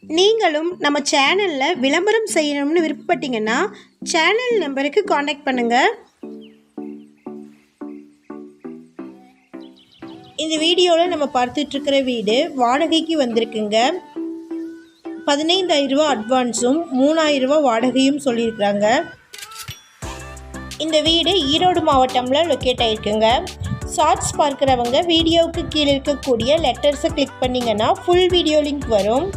நீங்களும் நம்ம சேனலில் விளம்பரம் செய்யணும்னு விருப்பப்பட்டீங்கன்னா சேனல் நம்பருக்கு காண்டாக்ட் பண்ணுங்கள். இந்த வீடியோவில் நம்ம பார்த்துட்ருக்கிற வீடு வாடகைக்கு வந்திருக்குங்க. 15,000 ரூபா அட்வான்ஸும் 3,000 ரூபா வாடகையும் சொல்லியிருக்கிறாங்க. இந்த வீடு ஈரோடு மாவட்டமில் லொக்கேட் ஆகிருக்குங்க. ஷார்ட்ஸ் பார்க்குறவங்க வீடியோவுக்கு கீழே இருக்கக்கூடிய லெட்டர்ஸை கிளிக் பண்ணிங்கன்னா ஃபுல் வீடியோ லிங்க் வரும்.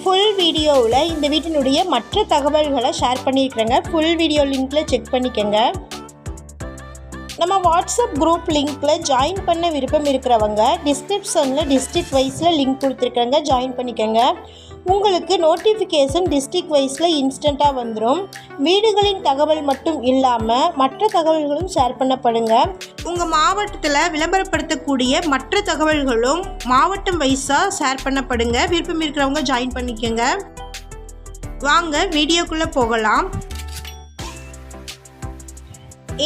ஃபுல் வீடியோவில் இந்த வீட்டினுடைய மற்ற தகவல்களை ஷேர் பண்ணியிருக்கிறேங்க. ஃபுல் வீடியோ லிங்க்கில் செக் பண்ணிக்கோங்க. நம்ம வாட்ஸ்அப் குரூப் லிங்க்கில் ஜாயின் பண்ண விருப்பம் இருக்கிறவங்க டிஸ்கிரிப்ஷனில் டிஸ்ட்ரிக்ட் வைஸில் லிங்க் கொடுத்துருக்காங்க, ஜாயின் பண்ணிக்கோங்க. உங்களுக்கு நோட்டிஃபிகேஷன் டிஸ்ட்ரிக்ட் வைஸில் இன்ஸ்டண்ட்டாக வந்துடும். வீடுகளின் தகவல் மட்டும் இல்லாமல் மற்ற தகவல்களும் ஷேர் பண்ணப்படுங்க. உங்கள் மாவட்டத்தில் விளம்பரப்படுத்தக்கூடிய மற்ற தகவல்களும் மாவட்டம் வைஸாக ஷேர் பண்ணப்படுங்க. விருப்பம் இருக்கிறவங்க ஜாயின் பண்ணிக்கோங்க. வாங்க வீடியோக்குள்ளே போகலாம்.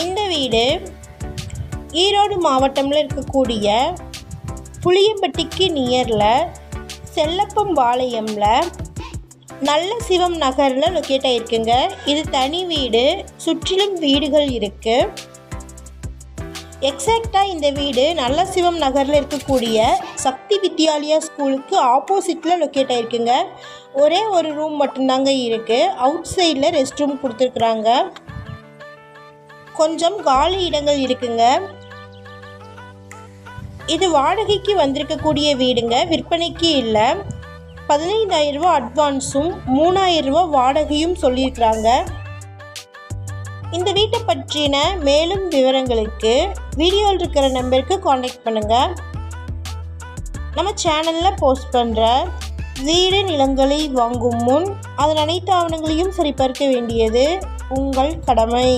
இந்த வீடு ஈரோடு மாவட்டமில் இருக்கக்கூடிய புளியம்பட்டிக்கு நியரில் செல்லப்பம்பாளையமில் நல்ல சிவம் நகரில் லொக்கேட் ஆகிருக்குங்க. இது தனி வீடு, சுற்றிலும் வீடுகள் இருக்குது. எக்ஸாக்டாக இந்த வீடு நல்ல சிவம் நகரில் இருக்கக்கூடிய சக்தி வித்யாலயா ஸ்கூலுக்கு ஆப்போசிட்டில் லொக்கேட் ஆகிருக்குங்க. ஒரே ஒரு ரூம் மட்டும்தாங்க இருக்குது. அவுட் சைடில் ரெஸ்ட் ரூம் கொடுத்துருக்குறாங்க. கொஞ்சம் காலி இடங்கள் இருக்குங்க. இது வாடகைக்கு வந்திருக்கக்கூடிய வீடுங்க, விற்பனைக்கு இல்லை. 15,000 ரூபா அட்வான்ஸும் 3,000 ரூபா வாடகையும் சொல்லியிருக்கிறாங்க. இந்த வீட்டை பற்றின மேலும் விவரங்களுக்கு வீடியோவில் இருக்கிற நம்பருக்கு காண்டாக்ட் பண்ணுங்கள். நம்ம சேனலில் போஸ்ட் பண்ணுற வீடு நிலங்களை வாங்கும் முன் அதன் அனைத்து ஆவணங்களையும் சரிபார்க்க வேண்டியது உங்கள் கடமை.